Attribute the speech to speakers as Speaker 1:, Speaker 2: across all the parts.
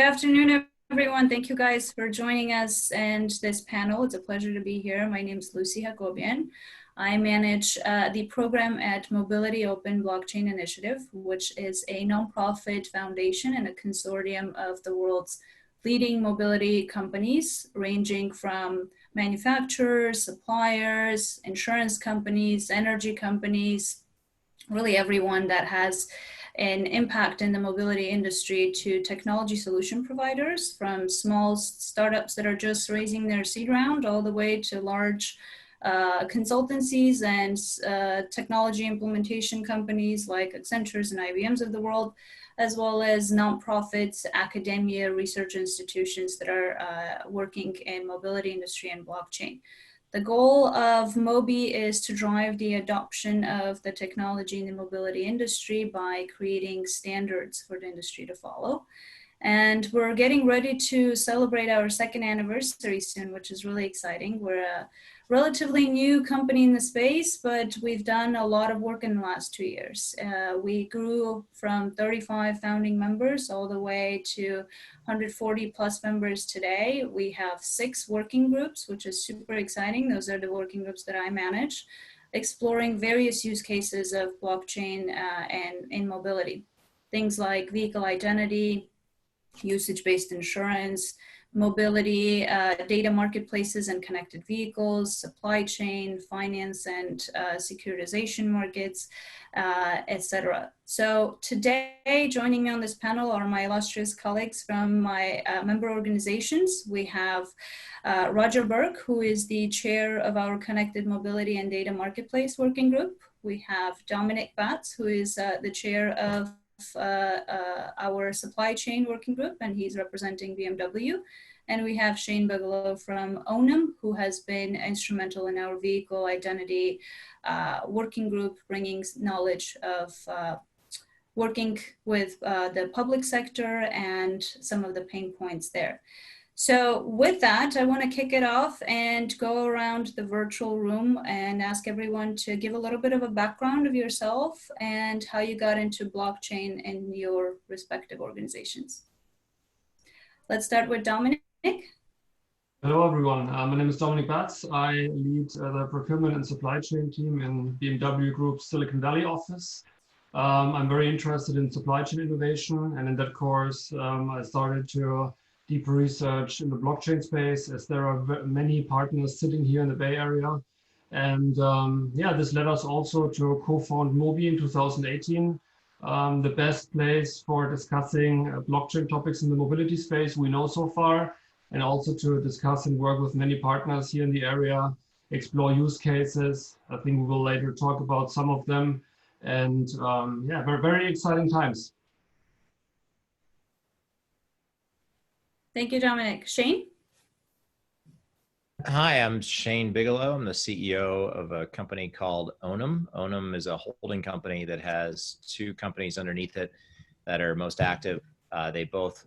Speaker 1: afternoon, everyone. Thank you guys for joining us and this panel. It's a pleasure to be here. My name is Lucy Hakobian. I manage the program at Mobility Open Blockchain Initiative, which is a nonprofit foundation and a consortium of the world's leading mobility companies, ranging from manufacturers, suppliers, insurance companies, energy companies, really everyone that has an impact in the mobility industry, to technology solution providers, from small startups that are just raising their seed round all the way to large consultancies and technology implementation companies like Accentures and IBMs of the world, as well as nonprofits, academia, research institutions that are working in mobility industry and blockchain. The goal of Mobi is to drive the adoption of the technology in the mobility industry by creating standards for the industry to follow. And we're getting ready to celebrate our second anniversary soon, which is really exciting. We're a relatively new company in the space, but we've done a lot of work in the last 2 years. We grew from 35 founding members all the way to 140 plus members today. We have 6 working groups, which is super exciting. Those are the working groups that I manage, exploring various use cases of blockchain and in mobility. Things like vehicle identity, usage-based insurance, mobility, data marketplaces and connected vehicles, supply chain, finance and securitization markets, etc. So today, joining me on this panel are my illustrious colleagues from my member organizations. We have Roger Berg, who is the chair of our Connected Mobility and Data Marketplace Working Group. We have Dominic Batz, who is the chair of our supply chain working group, and he's representing BMW. And we have Shane Bigelow from Onum, who has been instrumental in our vehicle identity working group, bringing knowledge of working with the public sector and some of the pain points there. So with that, I want to kick it off and go around the virtual room and ask everyone to give a little bit of a background of yourself and how you got into blockchain in your respective organizations. Let's start with Dominic.
Speaker 2: Hello, everyone. My name is Dominic Batz. I lead the procurement and supply chain team in BMW Group's Silicon Valley office. I'm very interested in supply chain innovation, and in that course, I started to deeper research in the blockchain space, as there are many partners sitting here in the Bay Area. And yeah, this led us also to co-found Mobi in 2018, the best place for discussing blockchain topics in the mobility space we know so far, and also to discuss and work with many partners here in the area, explore use cases. I think we will later talk about some of them. And yeah, very, very exciting times.
Speaker 1: Thank you, Dominic. Shane?
Speaker 3: Hi, I'm Shane Bigelow. I'm the CEO of a company called Onum. Onum is a holding company that has 2 companies underneath it that are most active. They both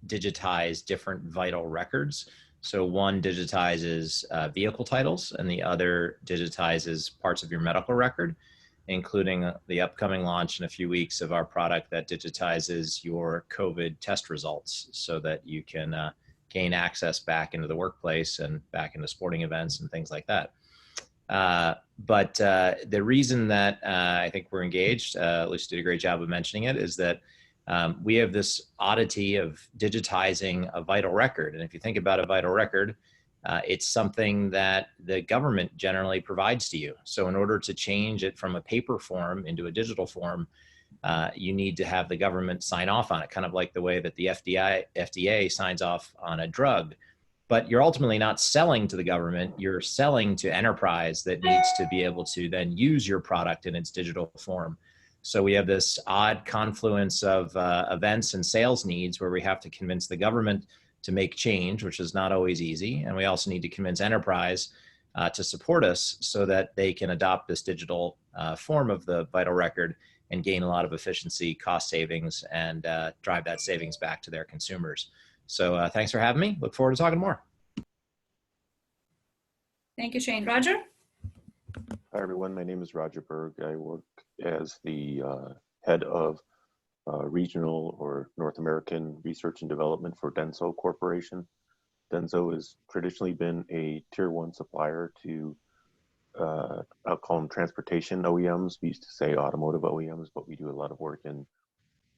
Speaker 3: digitize different vital records. So one digitizes vehicle titles and the other digitizes parts of your medical record, including the upcoming launch in a few weeks of our product that digitizes your COVID test results so that you can gain access back into the workplace and back into sporting events and things like that. But the reason that I think we're engaged, Lucy did a great job of mentioning it, is that we have this oddity of digitizing a vital record. And if you think about a vital record, it's something that the government generally provides to you. So in order to change it from a paper form into a digital form, you need to have the government sign off on it, kind of like the way that the FDA signs off on a drug. But you're ultimately not selling to the government, you're selling to enterprise that needs to be able to then use your product in its digital form. So we have this odd confluence of events and sales needs where we have to convince the government to make change, which is not always easy. And we also need to convince enterprise to support us so that they can adopt this digital form of the vital record and gain a lot of efficiency, cost savings, and drive that savings back to their consumers. So thanks for having me. Look forward to talking more.
Speaker 1: Thank you, Shane. Roger?
Speaker 4: Hi, everyone. My name is Roger Berg. I work as the head of regional or North American research and development for Denso Corporation. Denso has traditionally been a tier 1 supplier to, I'll call them transportation OEMs. We used to say automotive OEMs, but we do a lot of work in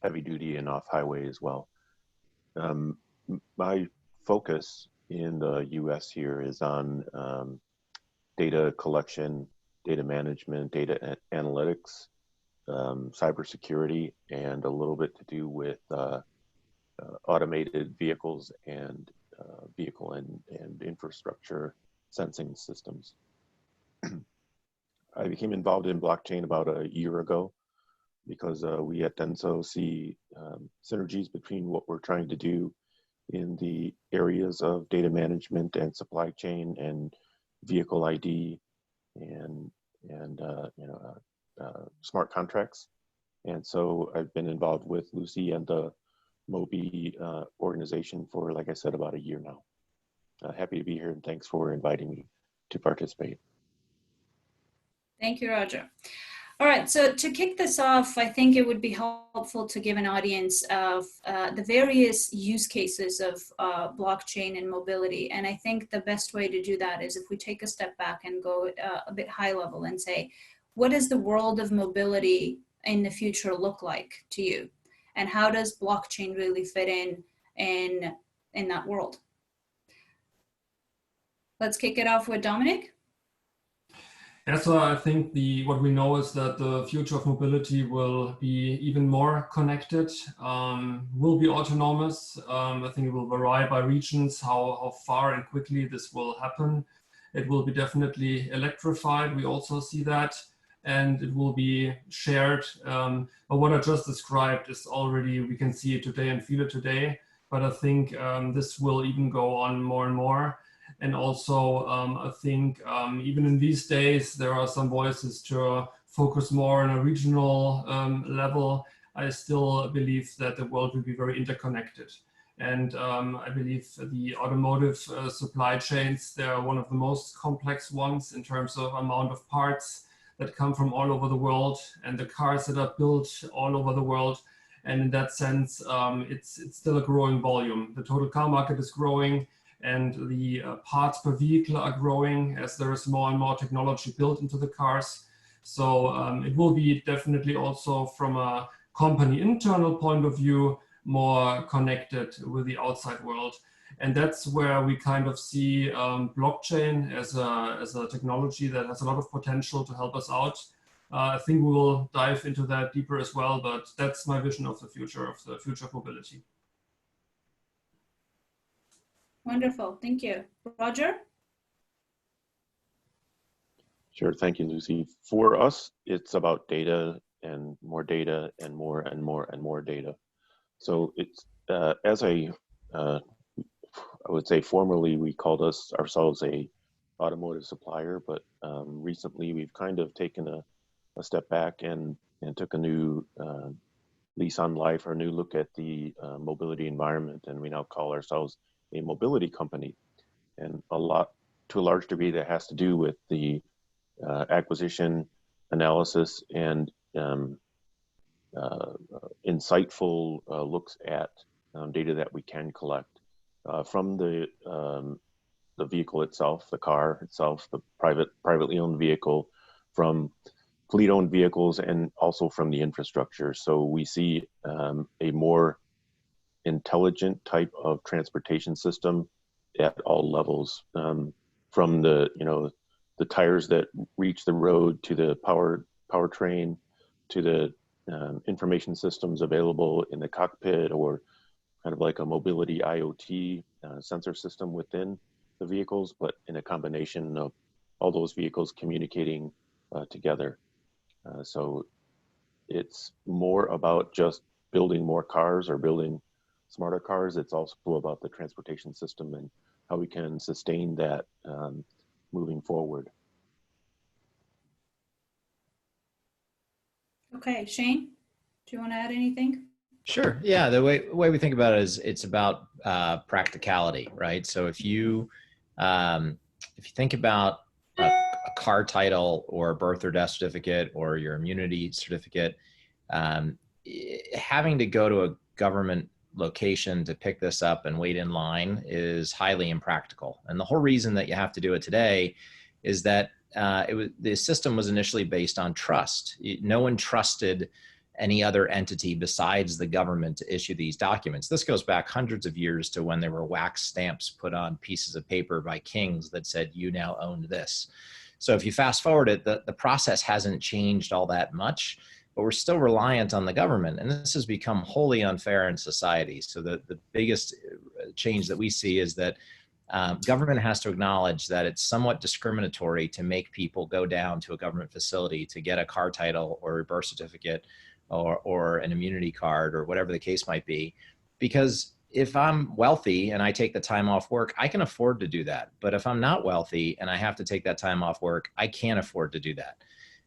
Speaker 4: heavy duty and off highway as well. My focus in the US here is on data collection, data management, data analytics, cybersecurity, and a little bit to do with automated vehicles and vehicle and infrastructure sensing systems. I became involved in blockchain about a year ago because we at Denso see synergies between what we're trying to do in the areas of data management and supply chain and vehicle ID and smart contracts. And so I've been involved with Lucy and the Mobi organization for, like I said, about a year now. Happy to be here, and thanks for inviting me to participate.
Speaker 1: Thank you, Roger. All right, so to kick this off, I think it would be helpful to give an audience of the various use cases of blockchain and mobility. And I think the best way to do that is if we take a step back and go a bit high level and say, what does the world of mobility in the future look like to you? And how does blockchain really fit in that world? Let's kick it off with Dominic.
Speaker 2: Yeah, so I think what we know is that the future of mobility will be even more connected, will be autonomous. I think it will vary by regions, how far and quickly this will happen. It will be definitely electrified. We also see that, and it will be shared. But what I just described is already, we can see it today and feel it today. But I think this will even go on more and more. And also, I think even in these days, there are some voices to focus more on a regional level. I still believe that the world will be very interconnected. And I believe the automotive supply chains, they're one of the most complex ones in terms of amount of parts that come from all over the world, and the cars that are built all over the world. And in that sense, it's still a growing volume. The total car market is growing, and the parts per vehicle are growing as there is more and more technology built into the cars. So it will be definitely also from a company internal point of view, more connected with the outside world. And that's where we kind of see blockchain as a technology that has a lot of potential to help us out. I think we will dive into that deeper as well, but that's my vision of the future of mobility.
Speaker 1: Wonderful, thank you. Roger?
Speaker 4: Sure, thank you, Lucy. For us, it's about data and more data and more and more and more data. So it's, as I would say formerly we called ourselves a automotive supplier, but recently we've kind of taken a step back and took a new lease on life or a new look at the mobility environment, and we now call ourselves a mobility company. And to a large degree, that has to do with the acquisition, analysis, and insightful looks at data that we can collect from the vehicle itself, the car itself, the privately owned vehicle, from fleet-owned vehicles, and also from the infrastructure. So we see a more intelligent type of transportation system at all levels, from the tires that reach the road to the powertrain to the information systems available in the cockpit, or kind of like a mobility IoT sensor system within the vehicles, but in a combination of all those vehicles communicating together. So it's more about just building more cars or building smarter cars. It's also about the transportation system and how we can sustain that moving forward.
Speaker 1: Okay, Shane, do you want to add anything?
Speaker 3: Sure. Yeah. The way we think about it is it's about practicality, right? So if you think about a car title or birth or death certificate or your immunity certificate, having to go to a government location to pick this up and wait in line is highly impractical. And the whole reason that you have to do it today is that the system was initially based on trust. No one trusted any other entity besides the government to issue these documents. This goes back hundreds of years to when there were wax stamps put on pieces of paper by kings that said, you now own this. So if you fast forward it, the process hasn't changed all that much, but we're still reliant on the government. And this has become wholly unfair in society. So the biggest change that we see is that government has to acknowledge that it's somewhat discriminatory to make people go down to a government facility to get a car title or a birth certificate or an immunity card or whatever the case might be. Because if I'm wealthy and I take the time off work, I can afford to do that. But if I'm not wealthy and I have to take that time off work, I can't afford to do that.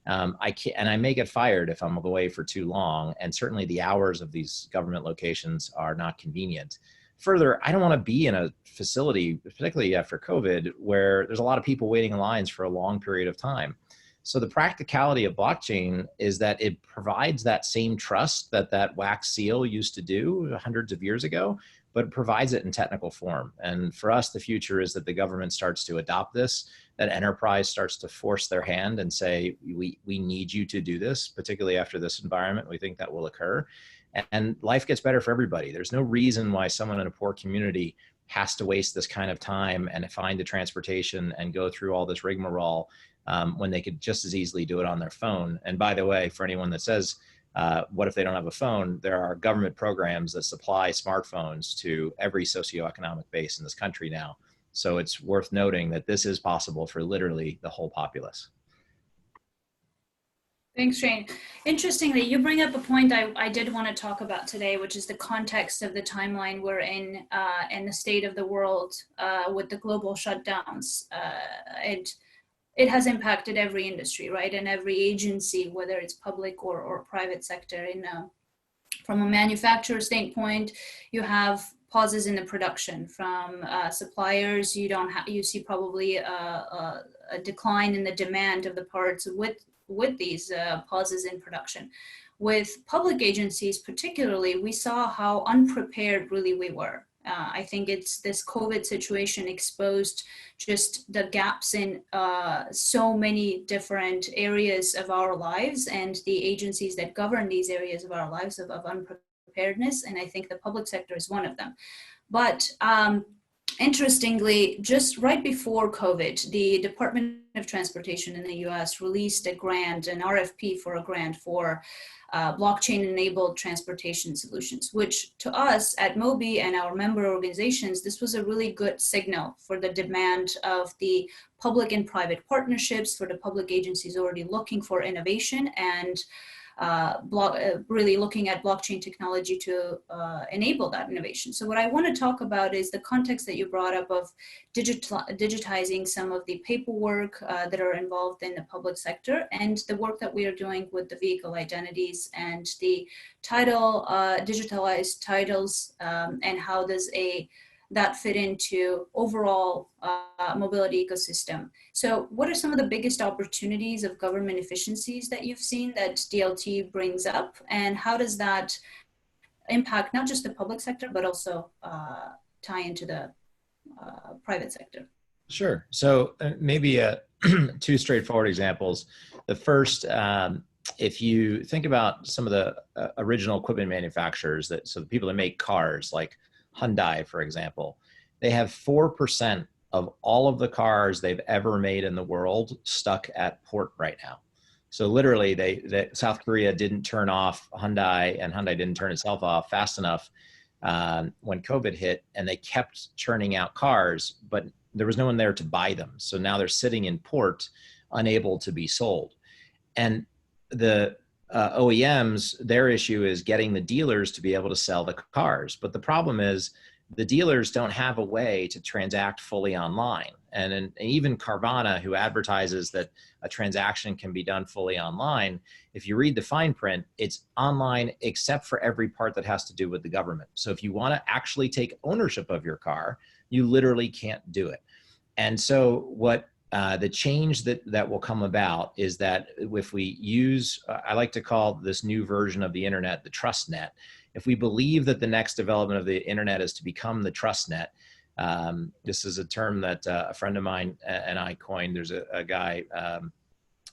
Speaker 3: I may get fired if I'm away for too long. And certainly the hours of these government locations are not convenient. Further, I don't want to be in a facility, particularly after COVID, where there's a lot of people waiting in lines for a long period of time. So the practicality of blockchain is that it provides that same trust that wax seal used to do hundreds of years ago, but it provides it in technical form. And for us, the future is that the government starts to adopt this, that enterprise starts to force their hand and say, we need you to do this, particularly after this environment. We think that will occur. And life gets better for everybody. There's no reason why someone in a poor community has to waste this kind of time and find the transportation and go through all this rigmarole when they could just as easily do it on their phone. And by the way, for anyone that says, what if they don't have a phone? There are government programs that supply smartphones to every socioeconomic base in this country now. So it's worth noting that this is possible for literally the whole populace.
Speaker 1: Thanks, Shane. Interestingly, you bring up a point I did want to talk about today, which is the context of the timeline we're in and the state of the world with the global shutdowns. It has impacted every industry, right? And every agency, whether it's public or private sector. From a manufacturer standpoint, you have pauses in the production from suppliers. You see probably a decline in the demand of the parts with these pauses in production. With public agencies particularly, we saw how unprepared really we were. I think it's this COVID situation exposed just the gaps in so many different areas of our lives and the agencies that govern these areas of our lives of unpreparedness. And I think the public sector is one of them. But interestingly, just right before COVID, the Department of Transportation in the US released an RFP for a grant for blockchain-enabled transportation solutions, which to us at MOBI and our member organizations, this was a really good signal for the demand of the public and private partnerships, for the public agencies already looking for innovation and really looking at blockchain technology to enable that innovation. So what I want to talk about is the context that you brought up of digitizing some of the paperwork that are involved in the public sector and the work that we are doing with the vehicle identities and the title, digitalized titles, and how does that fit into overall mobility ecosystem. So what are some of the biggest opportunities of government efficiencies that you've seen that DLT brings up? And how does that impact not just the public sector, but also tie into the private sector?
Speaker 3: Sure. So maybe two straightforward examples. The first, if you think about some of the original equipment manufacturers, so the people that make cars like Hyundai, for example, they have 4% of all of the cars they've ever made in the world stuck at port right now. So literally, South Korea didn't turn off Hyundai, and Hyundai didn't turn itself off fast enough when COVID hit, and they kept churning out cars, but there was no one there to buy them. So now they're sitting in port, unable to be sold. And the OEMs, their issue is getting the dealers to be able to sell the cars. But the problem is the dealers don't have a way to transact fully online. And even Carvana, who advertises that a transaction can be done fully online, if you read the fine print, it's online except for every part that has to do with the government. So if you want to actually take ownership of your car, you literally can't do it. And so what the change that will come about is that if we use, I like to call this new version of the internet the trust net. If we believe that the next development of the internet is to become the trust net, this is a term that a friend of mine and I coined. There's a guy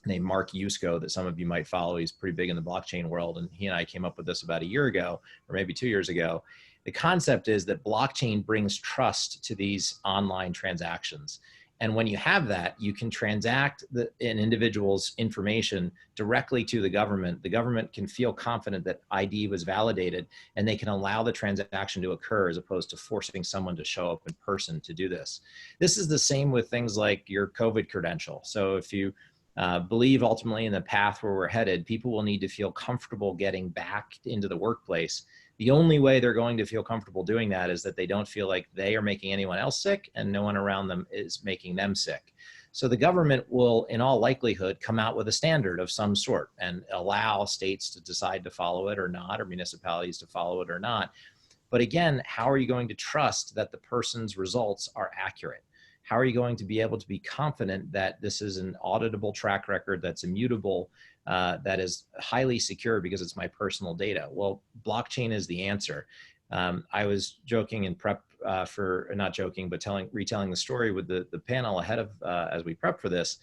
Speaker 3: named Mark Yusko that some of you might follow. He's pretty big in the blockchain world, and he and I came up with this about a year ago, or maybe 2 years ago. The concept is that blockchain brings trust to these online transactions. And when you have that, you can transact an individual's information directly to the government. The government can feel confident that ID was validated, and they can allow the transaction to occur as opposed to forcing someone to show up in person to do this. This is the same with things like your COVID credential. So if you believe ultimately in the path where we're headed, people will need to feel comfortable getting back into the workplace. The only way they're going to feel comfortable doing that is that they don't feel like they are making anyone else sick and no one around them is making them sick. So the government will, in all likelihood, come out with a standard of some sort and allow states to decide to follow it or not, or municipalities to follow it or not. But again, how are you going to trust that the person's results are accurate? How are you going to be able to be confident that this is an auditable track record that's immutable, that is highly secure because it's my personal data? Well, blockchain is the answer. I was joking in prep not joking, but retelling the story with the panel ahead of, as we prep for this,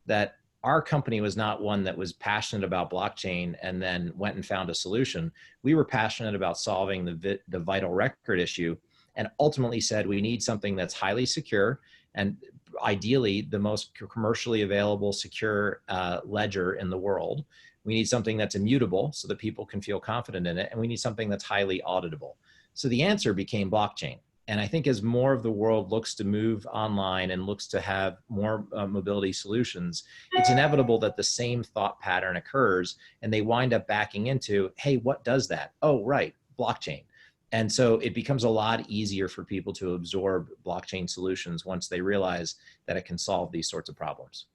Speaker 3: that our company was not one that was passionate about blockchain and then went and found a solution. We were passionate about solving the vital record issue and ultimately said we need something that's highly secure and ideally the most commercially available secure ledger in the world. We need something that's immutable so that people can feel confident in it, and we need something that's highly auditable. So the answer became blockchain. And I think as more of the world looks to move online and looks to have more mobility solutions, it's inevitable that the same thought pattern occurs and they wind up backing into, hey, what does that? Oh, right, blockchain. And so it becomes a lot easier for people to absorb blockchain solutions once they realize that it can solve these sorts of problems.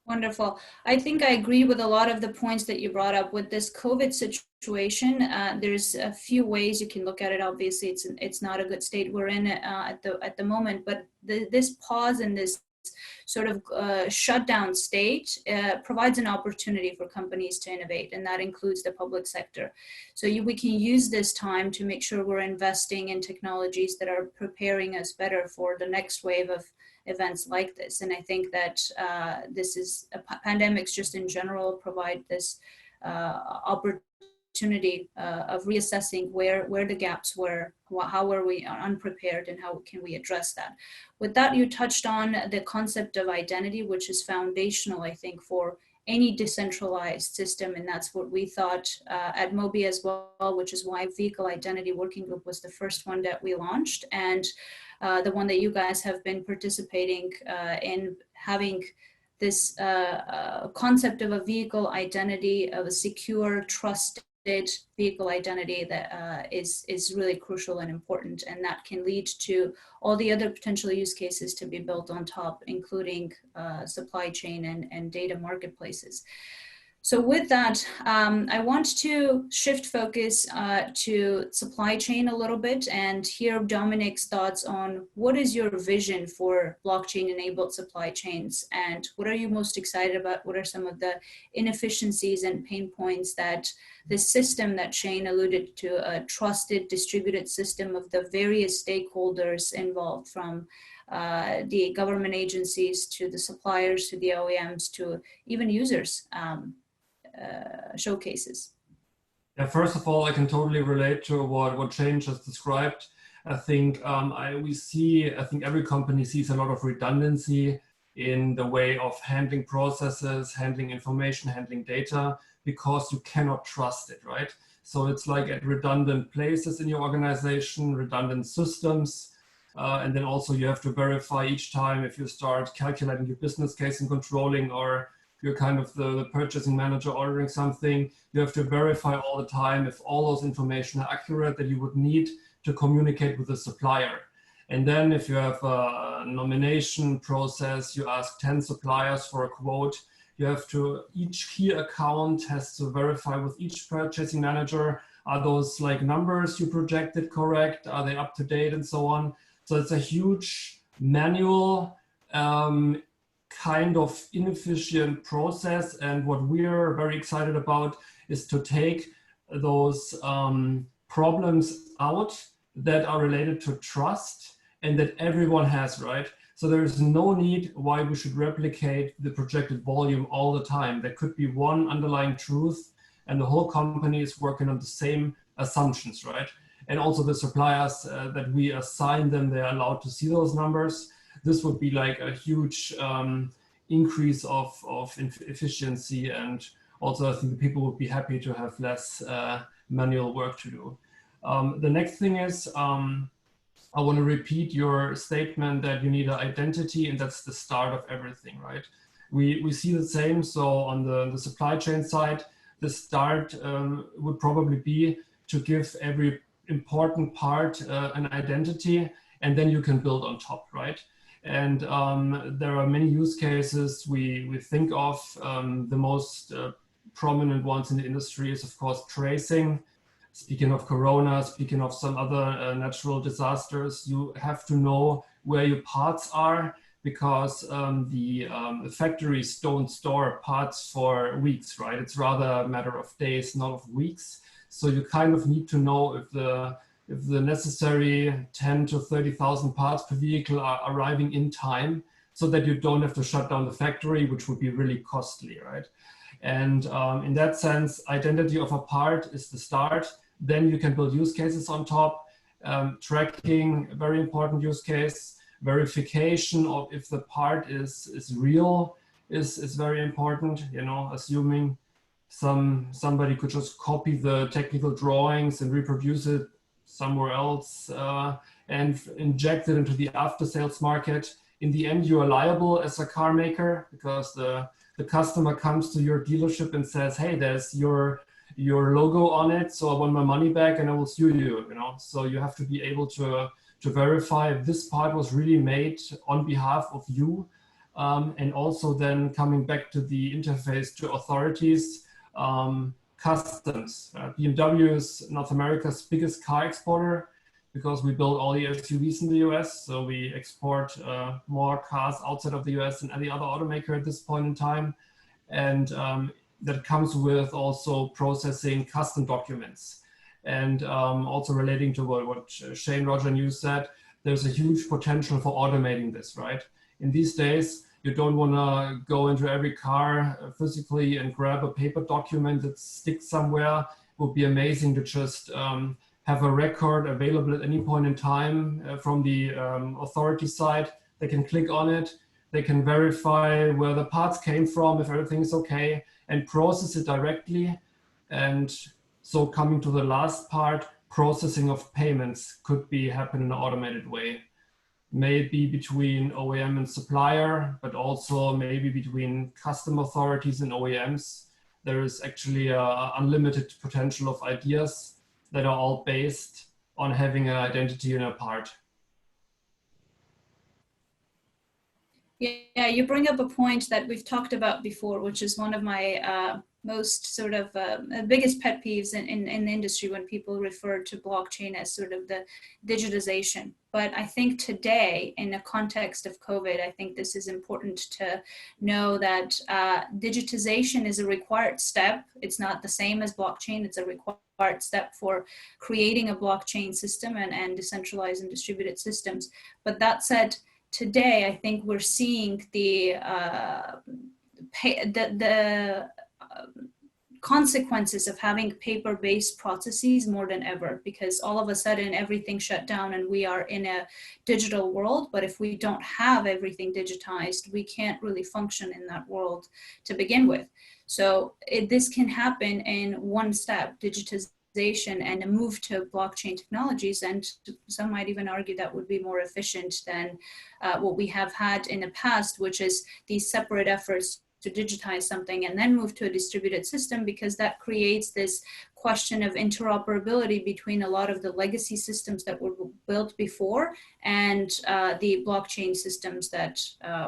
Speaker 3: Wonderful.
Speaker 1: I think I agree with a lot of the points that you brought up with this COVID situation. There's a few ways you can look at it. Obviously, it's not a good state we're in at the moment, but this pause and this sort of shutdown state provides an opportunity for companies to innovate, and that includes the public sector. So we can use this time to make sure we're investing in technologies that are preparing us better for the next wave of events like this. And I think that pandemics just in general provide this opportunity of reassessing where the gaps were, how were we unprepared, and how can we address that. With that, you touched on the concept of identity, which is foundational, I think, for any decentralized system, and that's what we thought at Mobi as well, which is why Vehicle Identity Working Group was the first one that we launched, and the one that you guys have been participating in, having this concept of a vehicle identity, of a secure, trusted vehicle identity that is really crucial and important, and that can lead to all the other potential use cases to be built on top, including supply chain and data marketplaces. So with that, I want to shift focus to supply chain a little bit and hear Dominic's thoughts on what is your vision for blockchain-enabled supply chains, and what are you most excited about? What are some of the inefficiencies and pain points that the system that Shane alluded to, a trusted distributed system of the various stakeholders involved, from the government agencies to the suppliers to the OEMs to even users, showcases?
Speaker 2: Yeah, first of all, I can totally relate to what Shane just described. I think I think every company sees a lot of redundancy in the way of handling processes, handling information, handling data, because you cannot trust it, right? So it's like at redundant places in your organization, redundant systems, and then also you have to verify each time if you start calculating your business case and controlling, or you're kind of the purchasing manager ordering something, you have to verify all the time if all those information are accurate that you would need to communicate with the supplier. And then if you have a nomination process, you ask 10 suppliers for a quote, you have to, each key account has to verify with each purchasing manager, are those like numbers you projected correct? Are they up to date and so on? So it's a huge manual, kind of inefficient process. And what we're very excited about is to take those problems out that are related to trust and that everyone has, right? So there's no need why we should replicate the projected volume all the time. There could be one underlying truth and the whole company is working on the same assumptions, right? And also the suppliers that we assign them, they're allowed to see those numbers. This would be like a huge increase of efficiency, and also I think the people would be happy to have less manual work to do. The next thing is, I want to repeat your statement that you need an identity, and that's the start of everything, right? We see the same. So on the supply chain side, the start would probably be to give every important part an identity, and then you can build on top, right? And there are many use cases we think of. The most prominent ones in the industry is, of course, tracing. Speaking of Corona, speaking of some other natural disasters, you have to know where your parts are, because the factories don't store parts for weeks, right? It's rather a matter of days, not of weeks. So you kind of need to know if the necessary 10 to 30,000 parts per vehicle are arriving in time, so that you don't have to shut down the factory, which would be really costly, right? And in that sense, identity of a part is the start. Then you can build use cases on top. Tracking, a very important use case. Verification of if the part is real is very important. You know, assuming somebody could just copy the technical drawings and reproduce it somewhere else and inject it into the after-sales market. In the end, you are liable as a car maker, because the customer comes to your dealership and says, hey, there's your logo on it, so I want my money back and I will sue you, you know? So you have to be able to verify if this part was really made on behalf of you. And also then coming back to the interface to authorities, customs. BMW is North America's biggest car exporter, because we build all the SUVs in the US. So we export more cars outside of the US than any other automaker at this point in time. And that comes with also processing custom documents. And also relating to what Shane, Roger, and you said, there's a huge potential for automating this, right? In these days, you don't want to go into every car physically and grab a paper document that sticks somewhere. It would be amazing to just have a record available at any point in time from the authority side. They can click on it. They can verify where the parts came from, if everything is okay, and process it directly. And so coming to the last part, processing of payments could be happen in an automated way. Maybe between OEM and supplier, but also maybe between custom authorities and OEMs. There is actually an unlimited potential of ideas that are all based on having an identity in a part.
Speaker 1: Yeah, you bring up a point that we've talked about before, which is one of my most sort of biggest pet peeves in the industry, when people refer to blockchain as sort of the digitization. But I think today, in the context of COVID, I think this is important to know that digitization is a required step. It's not the same as blockchain. It's a required step for creating a blockchain system and decentralized and distributed systems. But that said, today, I think we're seeing the consequences of having paper-based processes more than ever, because all of a sudden everything shut down and we are in a digital world. But if we don't have everything digitized, we can't really function in that world to begin with. So this can happen in one step, digitization and a move to blockchain technologies, and some might even argue that would be more efficient than what we have had in the past, which is these separate efforts to digitize something and then move to a distributed system, because that creates this question of interoperability between a lot of the legacy systems that were built before and the blockchain systems that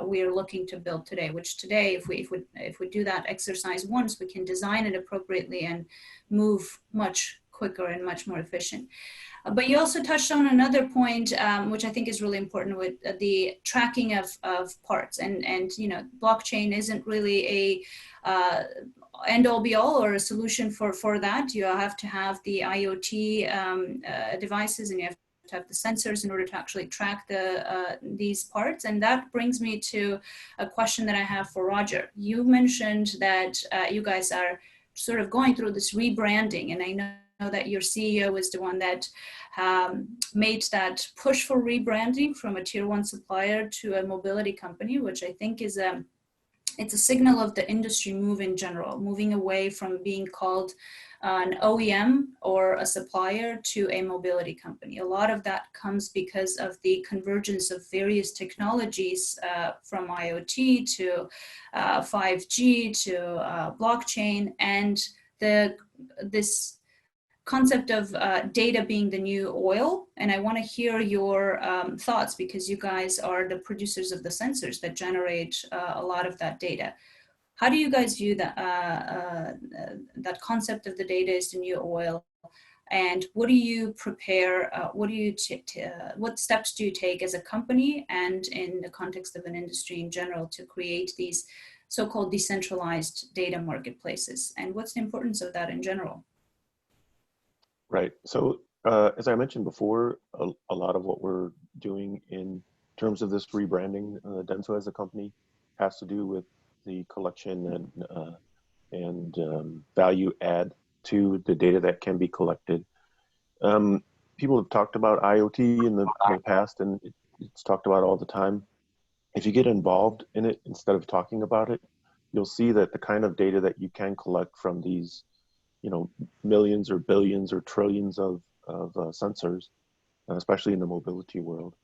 Speaker 1: we are looking to build today, which today, if we do that exercise once, we can design it appropriately and move much quicker and much more efficient. But you also touched on another point, which I think is really important with the tracking of parts. And you know, blockchain isn't really a end all be all or a solution for that. You have to have the IoT devices, and you have to have the sensors in order to actually track these parts. And that brings me to a question that I have for Roger. You mentioned that you guys are sort of going through this rebranding, and I know that your CEO is the one that made that push for rebranding from a tier 1 supplier to a mobility company, which I think is it's a signal of the industry move in general, moving away from being called an OEM or a supplier to a mobility company. A lot of that comes because of the convergence of various technologies from IoT to 5G to blockchain, and this concept of data being the new oil. And I want to hear your thoughts, because you guys are the producers of the sensors that generate a lot of that data. How do you guys view that that concept of the data is the new oil? And what do you prepare? What steps do you take as a company and in the context of an industry in general to create these so-called decentralized data marketplaces? And what's the importance of that in general?
Speaker 4: Right. So as I mentioned before, a lot of what we're doing in terms of this rebranding, Denso as a company, has to do with the collection and value add to the data that can be collected. People have talked about IoT in the past, and it's talked about all the time. If you get involved in it instead of talking about it, you'll see that the kind of data that you can collect from these, you know, millions or billions or trillions of sensors, especially in the mobility world,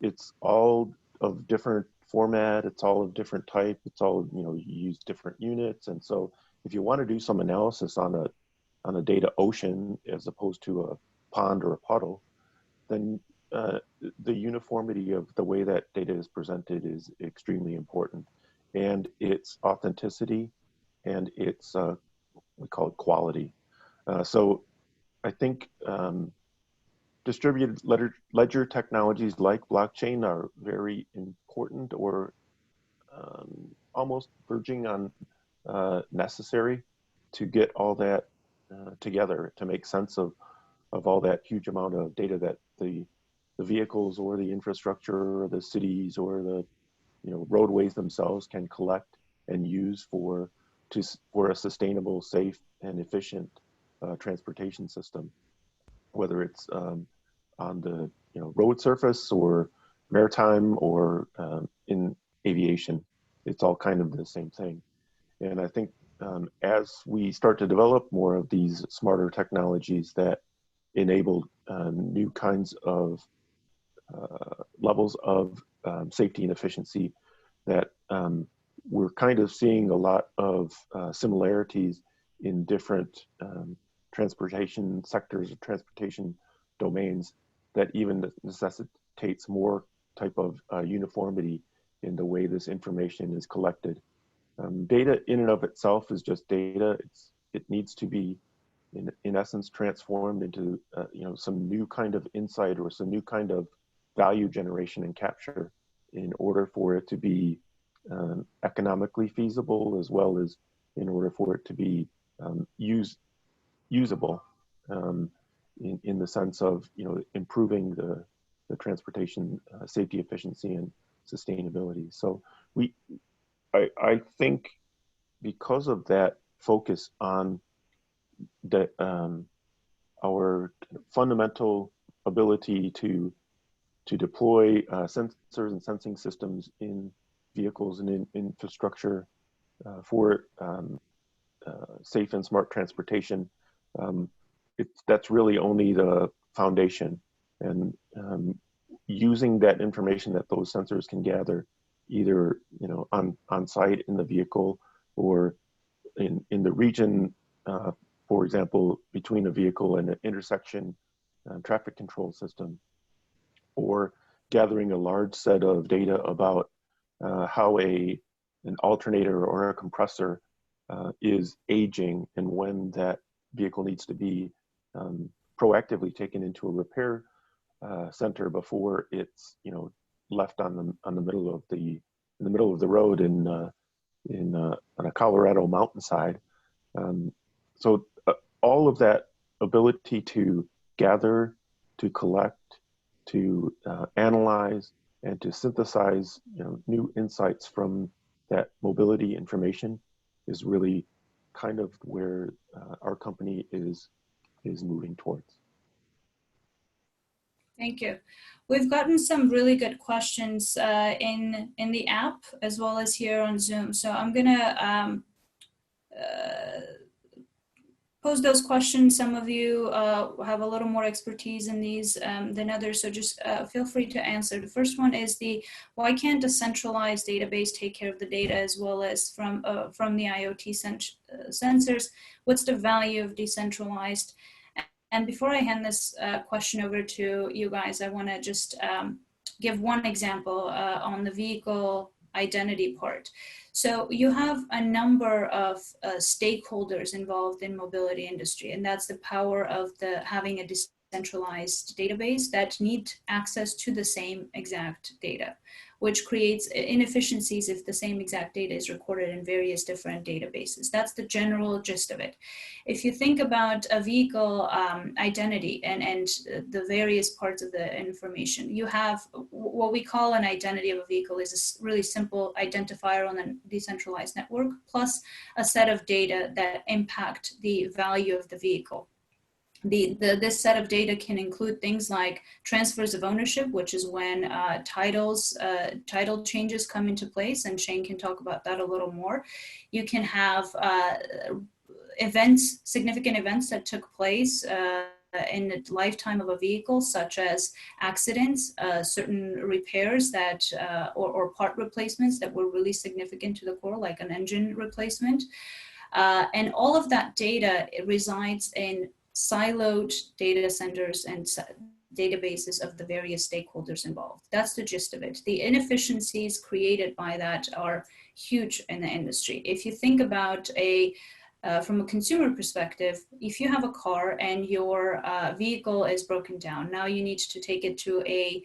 Speaker 4: it's all of different format, it's all of different type, it's all, you know, you use different units. And so if you want to do some analysis on a data ocean as opposed to a pond or a puddle, then the uniformity of the way that data is presented is extremely important, and its authenticity and its we call it quality. So I think distributed ledger technologies like blockchain are very important, or almost verging on necessary to get all that together, to make sense of all that huge amount of data that the vehicles or the infrastructure or the cities or the, you know, roadways themselves can collect and use for a sustainable, safe, and efficient transportation system, whether it's on the, you know, road surface or maritime or in aviation. It's all kind of the same thing. And I think as we start to develop more of these smarter technologies that enable new kinds of levels of safety and efficiency, that we're kind of seeing a lot of similarities in different transportation sectors or transportation domains that even necessitates more type of uniformity in the way this information is collected. Data in and of itself is just data. It needs to be, in essence, transformed into you know, some new kind of insight or some new kind of value generation and capture in order for it to be economically feasible, as well as in order for it to be usable in the sense of, you know, improving the transportation safety, efficiency, and sustainability. So I think because of that focus on the our fundamental ability to deploy sensors and sensing systems in vehicles and in infrastructure for safe and smart transportation, that's really only the foundation. And using that information that those sensors can gather, either, you know, on site in the vehicle or in the region, for example, between a vehicle and an intersection traffic control system, or gathering a large set of data about how an alternator or a compressor is aging and when that vehicle needs to be proactively taken into a repair center before it's left on the middle of the road on a Colorado mountainside. So all of that ability to gather, to collect, to analyze, and to synthesize new insights from that mobility information is really kind of where our company is moving towards.
Speaker 1: Thank you. We've gotten some really good questions in the app as well as here on Zoom. So I'm gonna pose those questions. Some of you have a little more expertise in these than others, so just feel free to answer. The first one is why can't a centralized database take care of the data as well as from the IoT sensors? What's the value of decentralized? And before I hand this question over to you guys, I want to just give one example on the vehicle identity part. So you have a number of stakeholders involved in mobility industry, and that's the power of having a decentralized database that need access to the same exact data, which creates inefficiencies if the same exact data is recorded in various different databases. That's the general gist of it. If you think about a vehicle identity and the various parts of the information, you have what we call an identity of a vehicle is a really simple identifier on a decentralized network, plus a set of data that impact the value of the vehicle. This set of data can include things like transfers of ownership, which is when title changes come into place, and Shane can talk about that a little more. You can have significant events that took place in the lifetime of a vehicle, such as accidents, certain repairs that or part replacements that were really significant to the core, like an engine replacement. And all of that data resides in siloed data centers and databases of the various stakeholders involved. That's the gist of it. The inefficiencies created by that are huge in the industry. If you think about from a consumer perspective, if you have a car and your vehicle is broken down, now you need to take it to a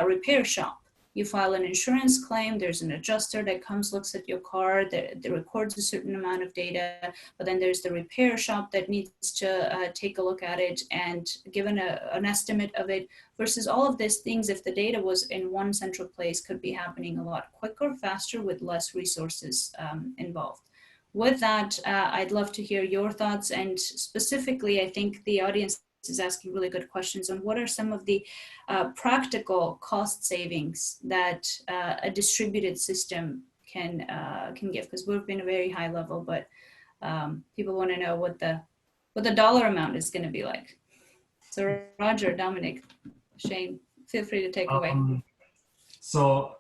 Speaker 1: repair shop. You file an insurance claim, there's an adjuster that comes, looks at your car, that records a certain amount of data, but then there's the repair shop that needs to take a look at it and give an estimate of it, versus all of these things, if the data was in one central place, could be happening a lot quicker, faster, with less resources involved. With that, I'd love to hear your thoughts, and specifically, I think the audience is asking really good questions on what are some of the practical cost savings that a distributed system can give, because we've been a very high level, but people want to know what the dollar amount is going to be like. So Roger, Dominic, Shane, feel free to take away.
Speaker 2: So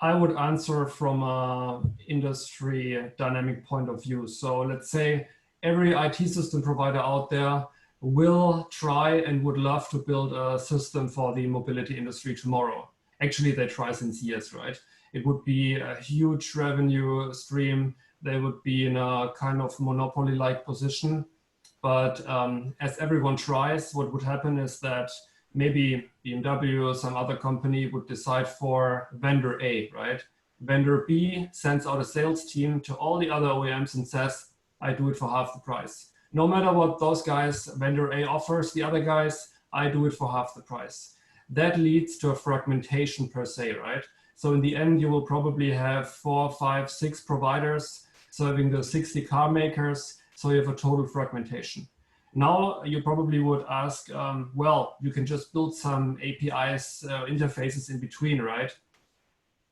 Speaker 2: I would answer from an industry dynamic point of view. So let's say every IT system provider out there will try and would love to build a system for the mobility industry tomorrow. Actually, they try since years, right? It would be a huge revenue stream. They would be in a kind of monopoly-like position. But as everyone tries, what would happen is that maybe BMW or some other company would decide for vendor A, right? Vendor B sends out a sales team to all the other OEMs and says, I do it for half the price. No matter what those guys, vendor A offers the other guys, I do it for half the price. That leads to a fragmentation per se, right? So in the end, you will probably have 4, 5, 6 providers serving the 60 car makers. So you have a total fragmentation. Now you probably would ask, well, you can just build some APIs, interfaces in between, right?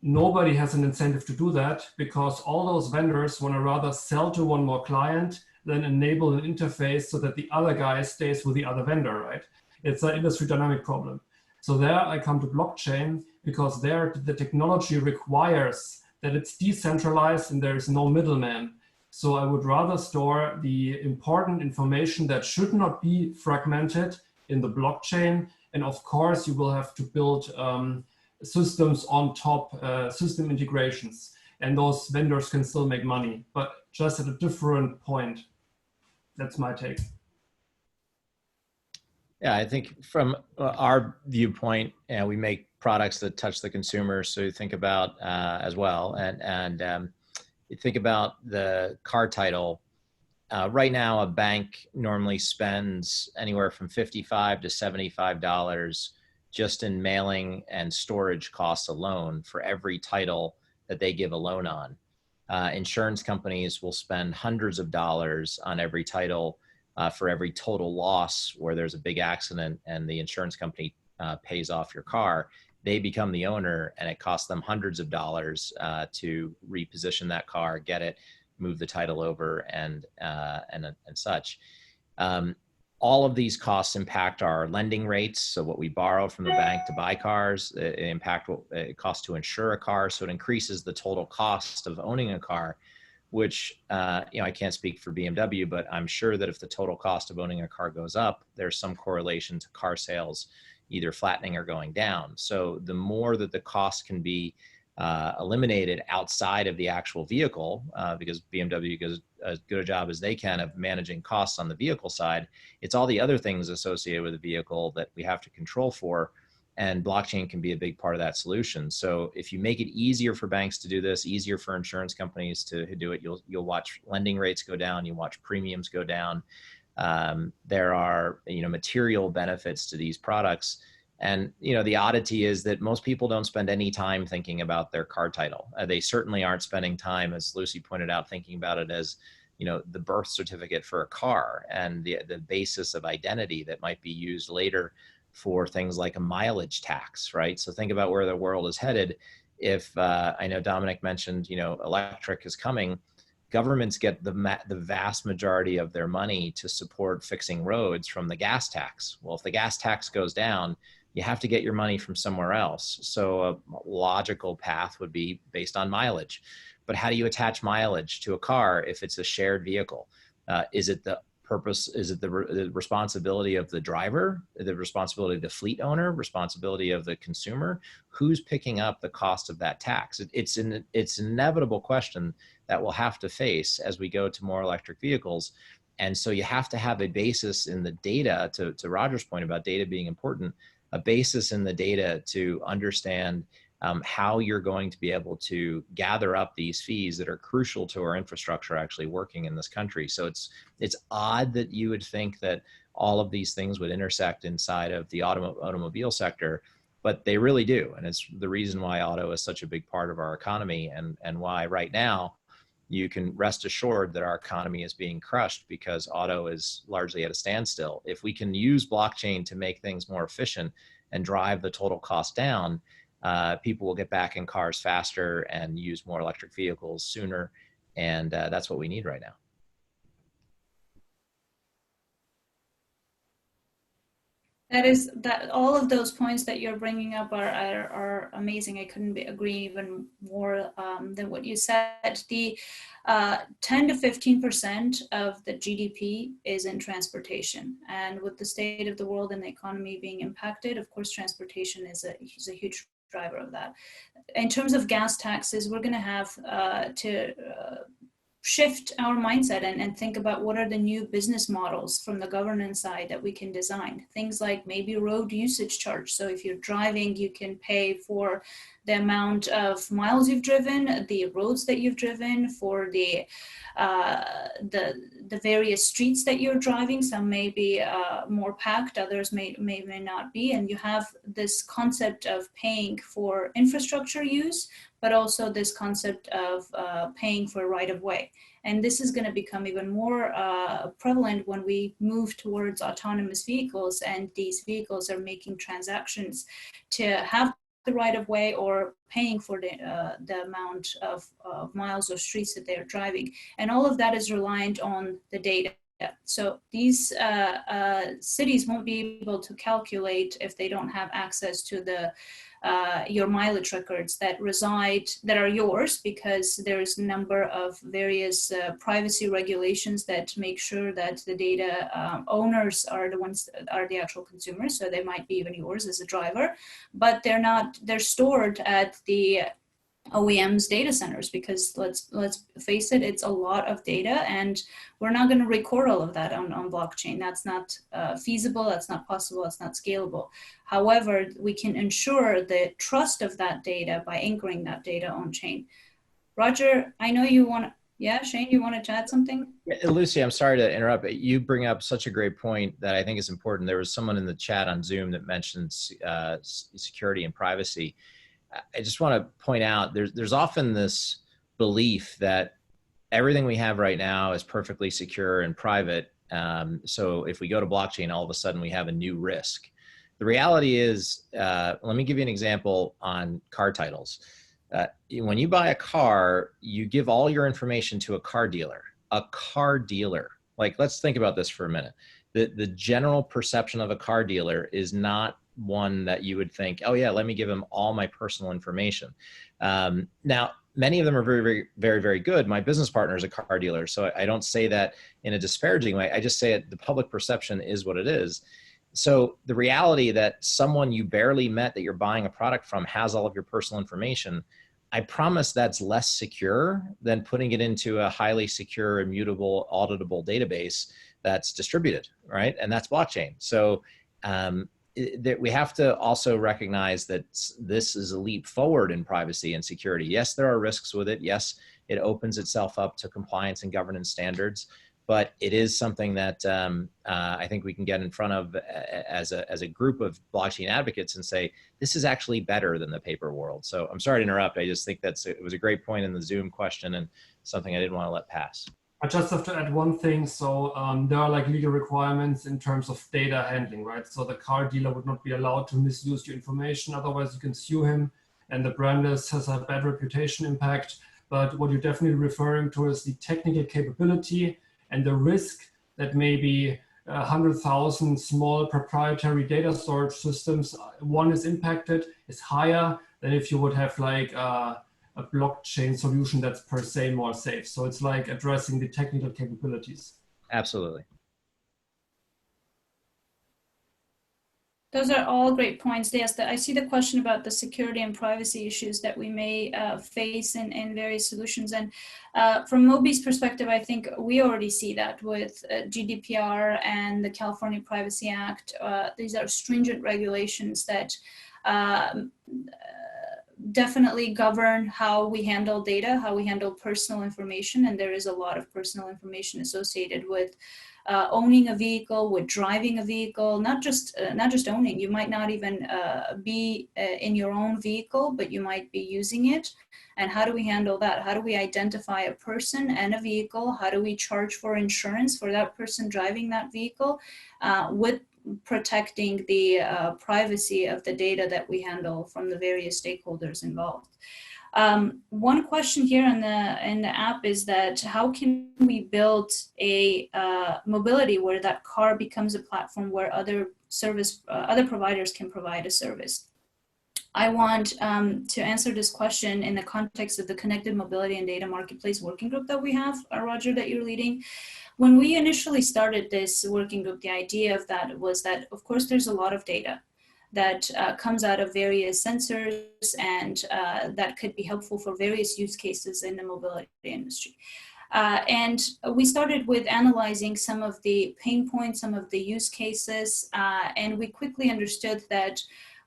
Speaker 2: Nobody has an incentive to do that, because all those vendors want to rather sell to one more client than enable an interface so that the other guy stays with the other vendor, right? It's an industry dynamic problem. So there I come to blockchain, because there the technology requires that it's decentralized and there is no middleman. So I would rather store the important information that should not be fragmented in the blockchain. And of course, you will have to build systems on top, system integrations. And those vendors can still make money, but just at a different point. That's my take.
Speaker 3: Yeah, I think from our viewpoint, we make products that touch the consumer. So you think about as well, and you think about the car title. Right now, a bank normally spends anywhere from $55 to $75 just in mailing and storage costs alone for every title that they give a loan on. Insurance companies will spend hundreds of dollars on every title for every total loss where there's a big accident and the insurance company pays off your car. They become the owner, and it costs them hundreds of dollars to reposition that car, get it, move the title over, and such. All of these costs impact our lending rates. So what we borrow from the bank to buy cars, it impact what it costs to insure a car. So it increases the total cost of owning a car, which, I can't speak for BMW, but I'm sure that if the total cost of owning a car goes up, there's some correlation to car sales either flattening or going down. So the more that the cost can be eliminated outside of the actual vehicle, because BMW does as good a job as they can of managing costs on the vehicle side, it's all the other things associated with the vehicle that we have to control for, and blockchain can be a big part of that solution. So if you make it easier for banks to do this, easier for insurance companies to do it, you'll watch lending rates go down, you watch premiums go down. There are material benefits to these products. And the oddity is that most people don't spend any time thinking about their car title. They certainly aren't spending time, as Lucy pointed out, thinking about it as the birth certificate for a car and the basis of identity that might be used later for things like a mileage tax, right? So think about where the world is headed. If I know Dominic mentioned, electric is coming. Governments get the vast majority of their money to support fixing roads from the gas tax. Well, if the gas tax goes down, you have to get your money from somewhere else. So a logical path would be based on mileage. But how do you attach mileage to a car if it's a shared vehicle? Is it the purpose? Is it the responsibility of the driver, the responsibility of the fleet owner, responsibility of the consumer? Who's picking up the cost of that tax? It's an inevitable question that we'll have to face as we go to more electric vehicles. And so you have to have a basis in the data, to Roger's point about data being important, a basis in the data to understand how you're going to be able to gather up these fees that are crucial to our infrastructure actually working in this country. So it's odd that you would think that all of these things would intersect inside of the automobile sector, but they really do. And it's the reason why auto is such a big part of our economy, and why right now you can rest assured that our economy is being crushed because auto is largely at a standstill. If we can use blockchain to make things more efficient and drive the total cost down, people will get back in cars faster and use more electric vehicles sooner. And that's what we need right now.
Speaker 1: That all of those points that you're bringing up are amazing. I couldn't agree even more than what you said. The 10 to 15% of the GDP is in transportation, and with the state of the world and the economy being impacted, of course, transportation is a huge driver of that. In terms of gas taxes, we're going to have to shift our mindset and think about what are the new business models from the governance side that we can design. Things like maybe road usage charge. So if you're driving, you can pay for the amount of miles you've driven, the roads that you've driven, for the various streets that you're driving. Some may be more packed, others may not be. And you have this concept of paying for infrastructure use, but also this concept of paying for right of way. And this is going to become even more prevalent when we move towards autonomous vehicles, and these vehicles are making transactions to have the right of way or paying for the amount of miles or streets that they're driving. And all of that is reliant on the data. So these cities won't be able to calculate if they don't have access to your mileage records that are yours, because there's a number of various privacy regulations that make sure that the data owners are the ones that are the actual consumers. So they might be even yours as a driver, but they're stored at the OEMs data centers, because let's face it, it's a lot of data, and we're not going to record all of that on blockchain. That's not feasible, that's not possible, that's not scalable. However, we can ensure the trust of that data by anchoring that data on chain. Roger, I know you want to, yeah, Shane, you wanted to add something?
Speaker 3: Lucy, I'm sorry to interrupt, but you bring up such a great point that I think is important. There was someone in the chat on Zoom that mentioned security and privacy. I just want to point out there's often this belief that everything we have right now is perfectly secure and private. So if we go to blockchain, all of a sudden we have a new risk. The reality is, let me give you an example on car titles. When you buy a car, you give all your information to a car dealer. A car dealer. Like, let's think about this for a minute. The general perception of a car dealer is not one that you would think, oh yeah, let me give him all my personal information. Now, many of them are very, very, very, very good. My business partner is a car dealer, so I don't say that in a disparaging way. I just say it, the public perception is what it is. So the reality that someone you barely met that you're buying a product from has all of your personal information, I promise that's less secure than putting it into a highly secure, immutable, auditable database that's distributed, right? And that's blockchain. So we have to also recognize that this is a leap forward in privacy and security. Yes, there are risks with it. Yes, it opens itself up to compliance and governance standards, but it is something that I think we can get in front of as a group of blockchain advocates and say, this is actually better than the paper world. So I'm sorry to interrupt. I just think it was a great point in the Zoom question and something I didn't want to let pass.
Speaker 2: I just have to add one thing. So there are like legal requirements in terms of data handling, right? So the car dealer would not be allowed to misuse your information. Otherwise you can sue him, and the brand has a bad reputation impact. But what you're definitely referring to is the technical capability and the risk that maybe 100,000 small proprietary data storage systems, one is impacted, is higher than if you would have like a blockchain solution that's per se more safe. So it's like addressing the technical capabilities.
Speaker 3: Absolutely.
Speaker 1: Those are all great points. Yes, I see the question about the security and privacy issues that we may face in various solutions. And from Moby's perspective, I think we already see that with GDPR and the California Privacy Act. These are stringent regulations that definitely govern how we handle data, how we handle personal information. And there is a lot of personal information associated with owning a vehicle, with driving a vehicle, not just owning. You might not even be in your own vehicle, but you might be using it. And how do we handle that? How do we identify a person and a vehicle? How do we charge for insurance for that person driving that vehicle with protecting the privacy of the data that we handle from the various stakeholders involved? One question here in the app is that how can we build a mobility where that car becomes a platform where other providers can provide a service? I want to answer this question in the context of the Connected Mobility and Data Marketplace working group that we have, Roger, that you're leading. When we initially started this working group, the idea of that was that, of course, there's a lot of data that comes out of various sensors and that could be helpful for various use cases in the mobility industry. And we started with analyzing some of the pain points, some of the use cases, and we quickly understood that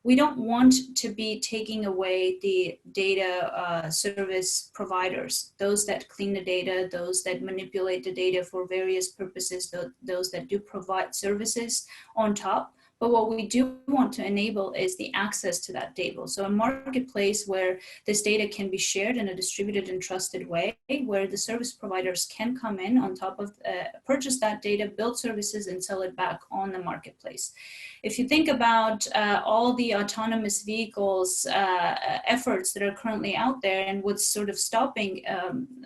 Speaker 1: we don't want to be taking away the data service providers, those that clean the data, those that manipulate the data for various purposes, those that do provide services on top. But what we do want to enable is the access to that data. So a marketplace where this data can be shared in a distributed and trusted way, where the service providers can come in on top of, purchase that data, build services, and sell it back on the marketplace. If you think about all the autonomous vehicles efforts that are currently out there, and what's sort of stopping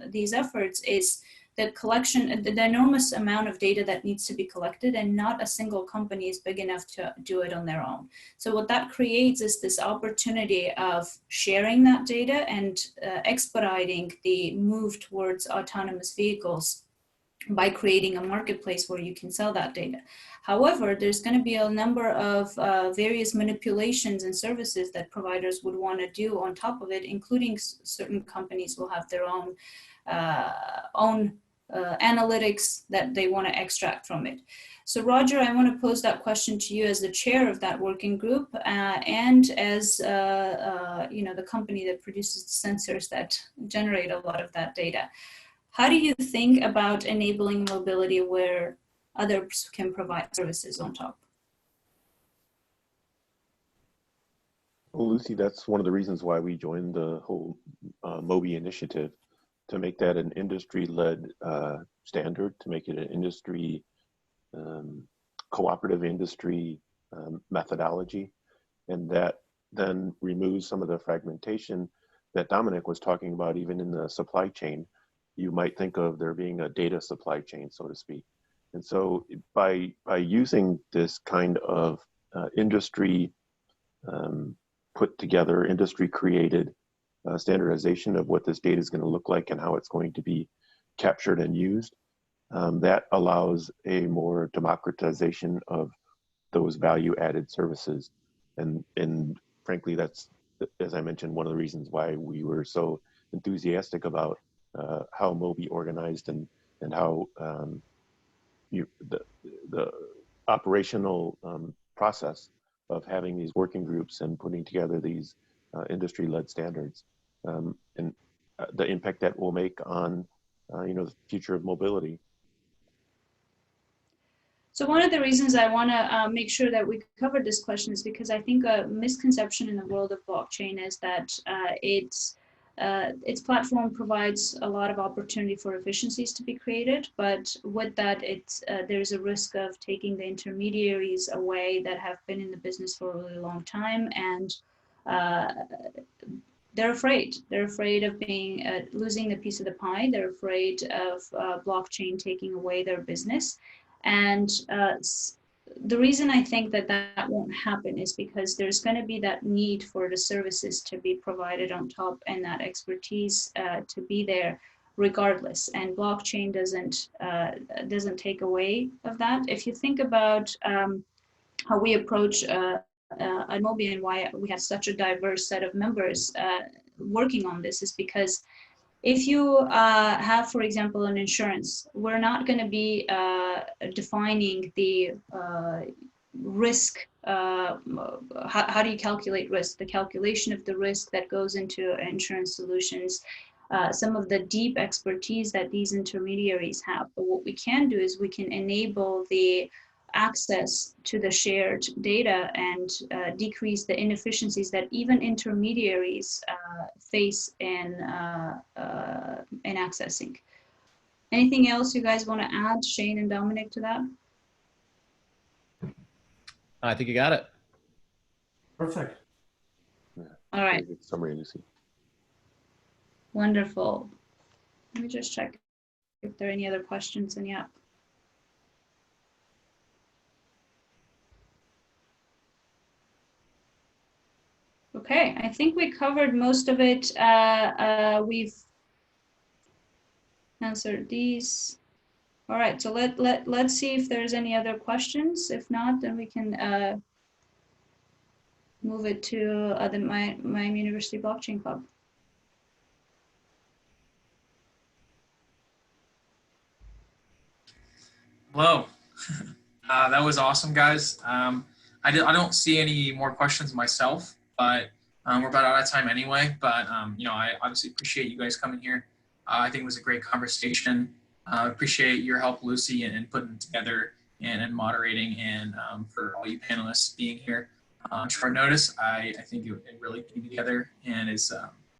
Speaker 1: these efforts is the collection, the enormous amount of data that needs to be collected, and not a single company is big enough to do it on their own. So what that creates is this opportunity of sharing that data and expediting the move towards autonomous vehicles by creating a marketplace where you can sell that data. However, there's going to be a number of various manipulations and services that providers would want to do on top of it, including certain companies will have their own analytics that they want to extract from it. So Roger, I want to pose that question to you as the chair of that working group and as the company that produces the sensors that generate a lot of that data. How do you think about enabling mobility where others can provide services on top?
Speaker 4: Well, Lucy, that's one of the reasons why we joined the whole MOBI initiative, to make that an industry-led standard, to make it an industry, cooperative industry methodology, and that then removes some of the fragmentation that Dominic was talking about, even in the supply chain. You might think of there being a data supply chain, so to speak. And so by using this kind of industry put together, industry created standardization of what this data is going to look like and how it's going to be captured and used, that allows a more democratization of those value added services. And frankly, that's, as I mentioned, one of the reasons why we were so enthusiastic about how MOBI organized and how the operational process of having these working groups and putting together these industry-led standards, and the impact that will make on the future of mobility.
Speaker 1: So one of the reasons I want to make sure that we cover this question is because I think a misconception in the world of blockchain is that its platform provides a lot of opportunity for efficiencies to be created, but with that, there's a risk of taking the intermediaries away that have been in the business for a really long time, and they're afraid. They're afraid of being losing a piece of the pie. They're afraid of blockchain taking away their business, and the reason I think that won't happen is because there's going to be that need for the services to be provided on top and that expertise to be there regardless. And blockchain doesn't take away of that. If you think about how we approach MOBI and why we have such a diverse set of members working on this, is because if you have, for example, an insurance, we're not going to be defining the risk. How do you calculate risk? The calculation of the risk that goes into insurance solutions, some of the deep expertise that these intermediaries have. But what we can do is we can enable the access to the shared data and decrease the inefficiencies that even intermediaries face in accessing. Anything else you guys want to add, Shane and Dominic, to that?
Speaker 3: I think you got it.
Speaker 2: Perfect.
Speaker 4: Yeah.
Speaker 1: All right.
Speaker 4: Good summary, Lucy.
Speaker 1: Wonderful. Let me just check if there are any other questions in the app. Okay, I think we covered most of it. We've answered these. All right, so let's see if there's any other questions. If not, then we can move it to the Miami University Blockchain Club.
Speaker 5: Hello. That was awesome, guys. I don't see any more questions myself, but we're about out of time anyway. But I obviously appreciate you guys coming here. I think it was a great conversation. Appreciate your help, Lucy, in putting it together and moderating, and for all you panelists being here on short notice. I think it really came together and is